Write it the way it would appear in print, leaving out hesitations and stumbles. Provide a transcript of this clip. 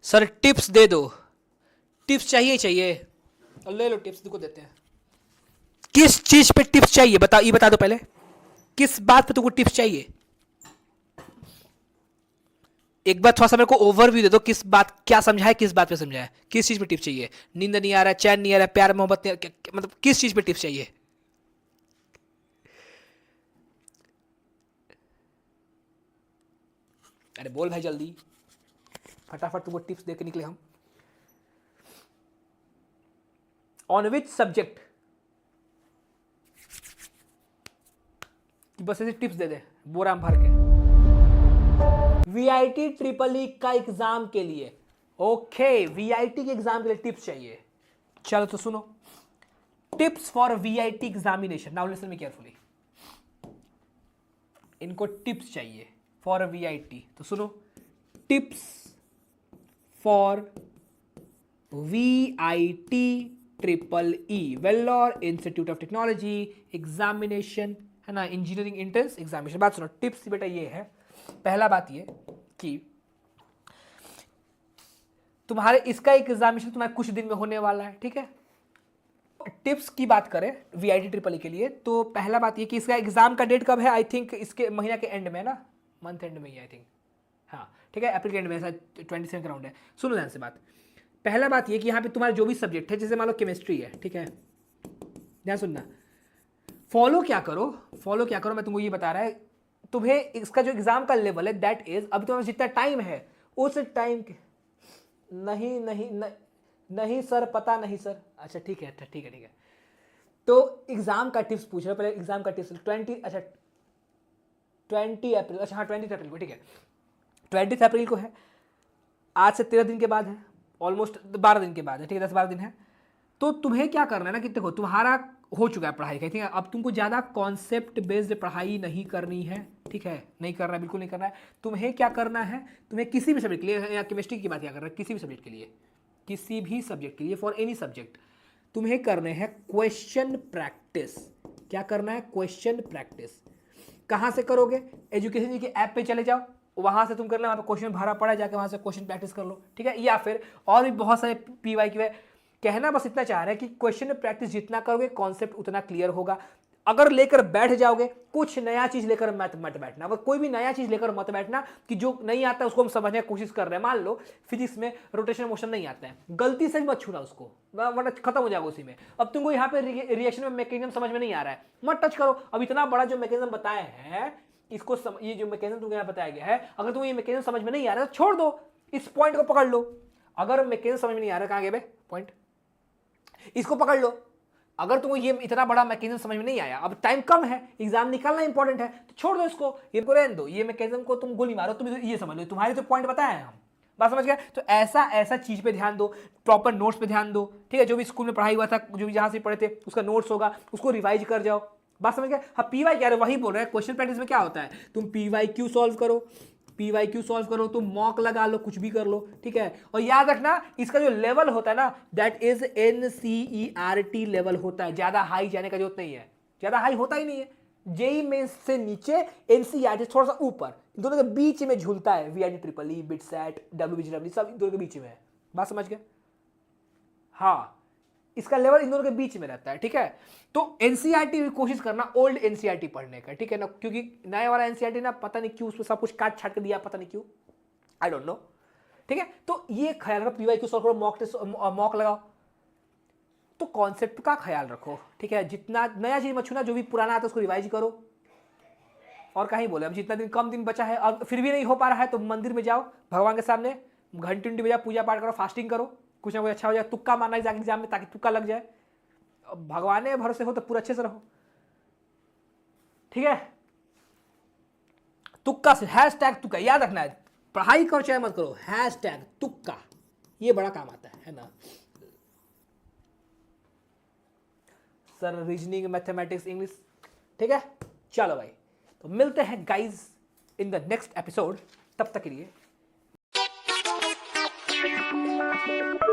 Sir tips दे दो। Tips चाहिए चाहिए, ले लो टिप्स, तुमको देते हैं। किस चीज पे टिप्स चाहिए बता, ये बता दो पहले, किस बात पे तुमको टिप्स चाहिए? एक बार थोड़ा सा मेरे को ओवरव्यू दे दो, किस बात, क्या समझा है, किस बात पे समझा है, किस चीज पे टिप्स चाहिए? नींद नहीं आ रहा है, चैन नहीं आ रहा है, प्यार मोहब्बत नहीं आ रहा, मतलब किस चीज पे टिप्स चाहिए? अरे बोल भाई जल्दी, फटाफट तुमको टिप्स दे के निकले हम। On which subject? बस ऐसे टिप्स दे दे बोरा में भर के। वीआईटी ट्रिपल ई का एग्जाम के लिए, ओके, वीआईटी के एग्जाम के लिए टिप्स चाहिए। चलो तो सुनो, tips for VIT examination, now listen me carefully. इनको टिप्स चाहिए फॉर वीआईटी, तो सुनो, tips for VIT triple E, Vellore institute of technology examination, है ना, इंजीनियरिंग एंट्रेंस एग्जामिनेशन। बात सुनो, टिप्स बेटा ये है, पहला बात ये कि तुम्हारे इसका एग्जामिनेशन तुम्हारे कुछ दिन में होने वाला है, ठीक है। टिप्स की बात करें वीआईटी ट्रिपल ई के लिए, तो पहला बात ये कि इसका एग्जाम का डेट कब है? आई थिंक इसके महीना के एंड में ना, मंथ एंड में ही आई थिंक, हाँ ठीक है, अप्रैल के एंड में, ऐसा 27 राउंड है। सुनो ध्यान से बात, पहला बात ये कि यहाँ पे तुम्हारा जो भी सब्जेक्ट है, जैसे मान लो केमिस्ट्री है, ठीक है, ध्यान सुनना, फॉलो क्या करो, फॉलो क्या करो, मैं तुमको ये बता रहा है, तुम्हें इसका जो एग्जाम का लेवल है दैट इज, अभी तुम्हारे जितना टाइम है उस टाइम के, नहीं नहीं नहीं सर, पता नहीं सर, अच्छा ठीक है, अच्छा ठीक है ठीक है। तो एग्जाम का टिप्स पूछ रहे हो, पहले एग्जाम का टिप्स 20, अच्छा 20 अप्रैल, अच्छा हाँ 20 अप्रैल को, ठीक है, 20 अप्रैल को है, आज से 13 दिन के बाद है, ऑलमोस्ट 12 दिन के बाद है, ठीक है, 10-12 दिन है। तो तुम्हें क्या करना है ना कि देखो तुम्हारा हो चुका है पढ़ाई का, ठीक है, अब तुमको ज़्यादा कॉन्सेप्ट बेस्ड पढ़ाई नहीं करनी है, ठीक है, नहीं करना है, बिल्कुल नहीं करना है। तुम्हें क्या करना है, तुम्हें किसी भी सब्जेक्ट के लिए, या केमिस्ट्री की बात क्या कर रहा है, किसी भी सब्जेक्ट के लिए, किसी भी सब्जेक्ट के लिए, फॉर एनी सब्जेक्ट, तुम्हें करने हैं क्वेश्चन प्रैक्टिस। क्या करना है? Question practice. कहाँ से करोगे? एजुकेशन जी के ऐप पे चले जाओ, वहां से तुम कर लो, वहाँ पे क्वेश्चन भरा पड़ा है, जाके वहां से क्वेश्चन प्रैक्टिस कर लो, ठीक है। या फिर और भी बहुत सारे पीवाई क्यू है, कहना बस इतना चाह रहे हैं कि क्वेश्चन प्रैक्टिस जितना करोगे कॉन्सेप्ट उतना क्लियर होगा। अगर लेकर बैठ जाओगे, कुछ नया चीज लेकर मत बैठना, अगर कोई भी नया चीज लेकर मत बैठना कि जो नहीं आता उसको हम समझने की कोशिश कर रहे हैं। मान लो फिजिक्स में रोटेशन मोशन नहीं आता है, गलती से भी मत छूना उसको, वरना खत्म हो जाएगा उसी में। अब तुमको यहाँ पे रिएक्शन में मैकेनिज्म समझ में नहीं आ रहा है, मत टच करो। अब इतना बड़ा जो मैकेनिज्म बताया है, इसको ये जो मैकेनिज्म तुमको यहाँ बताया गया है, अगर तुम्हें ये मैकेनिज्म समझ में नहीं आ रहा है तो छोड़ दो, इस पॉइंट को पकड़ लो। अगर मैकेनिज्म समझ में नहीं आ रहा, कहाँ गए पॉइंट, इसको पकड़ लो। अगर तुमको ये इतना बड़ा मैकेनिज्म समझ में नहीं आया, अब टाइम कम है, एग्जाम निकालना इंपॉर्टेंट है, तो छोड़ दो इसको, ये रहने दो, ये मैकेनिज्म को तुम गोली मारो, तुम ये समझ लो, तुम्हारे तो पॉइंट बताया है हम, बात समझ गए। तो ऐसा ऐसा चीज पे ध्यान दो, प्रॉपर नोट्स पे ध्यान दो, ठीक है, जो भी स्कूल में पढ़ाई हुआ था, जो भी जहां से पढ़े थे उसका नोट्स होगा, उसको रिवाइज कर जाओ, बात समझ गए। हाँ पीवाई क्या है, वही बोल रहे हैं, क्वेश्चन प्रैक्टिस में क्या होता है, तुम पीवाई क्यू सॉल्व करो, पीवाई क्यू सॉल्व करो, तुम मॉक लगा लो, कुछ भी कर लो, ठीक है। और याद रखना इसका जो लेवल होता है ना, दैट इज NCERT लेवल होता है, ज्यादा हाई जाने का जरूरत नहीं है, ज्यादा हाई होता ही नहीं है। जेई में से नीचे, NCERT थोड़ा सा ऊपर, दोनों के बीच में झूलता है VIT triple E, BITSAT, WBGW सब दोनों के बीच में है, बात समझ गए। हाँ इसका लेवल इन दोनों के बीच में रहता है, ठीक है। तो एनसीईआरटी कोशिश करना ओल्ड एनसीईआरटी पढ़ने का, ठीक है ना, क्योंकि नया वाला एनसीईआरटी ना पता नहीं क्यों उसमें सब कुछ काट छाट कर दिया, पता नहीं क्यों, आई डोंट नो, ठीक है। तो ये ख्याल रखो, पीवाई क्यू सॉल्व करो, मॉक टेस्ट मॉक लगाओ, तो कॉन्सेप्ट का ख्याल रखो, ठीक है। जितना नया चीज मत छूना, जो भी पुराना आता है उसको रिवाइज करो। और कहीं बोले अब जितना दिन कम दिन बचा है, अब फिर भी नहीं हो पा रहा है तो मंदिर में जाओ, भगवान के सामने घंटी उंटी बजाओ, पूजा पाठ करो, फास्टिंग करो, कुछ ना कुछ अच्छा हो जाए। तुक्का मारना एग्जाम में ताकि तुक्का लग जाए, भगवान ने भरोसे हो तो पूरा अच्छे से रहो, ठीक है। तुक्का से हैशटैग तुक्का याद रखना है, पढ़ाई करो चाहे मत करो, हैशटैग तुक्का ये बड़ा काम आता है ना सर, रीजनिंग, मैथमेटिक्स, इंग्लिश, ठीक है। चलो भाई, तो मिलते हैं guys in the next episode, तब तक के लिए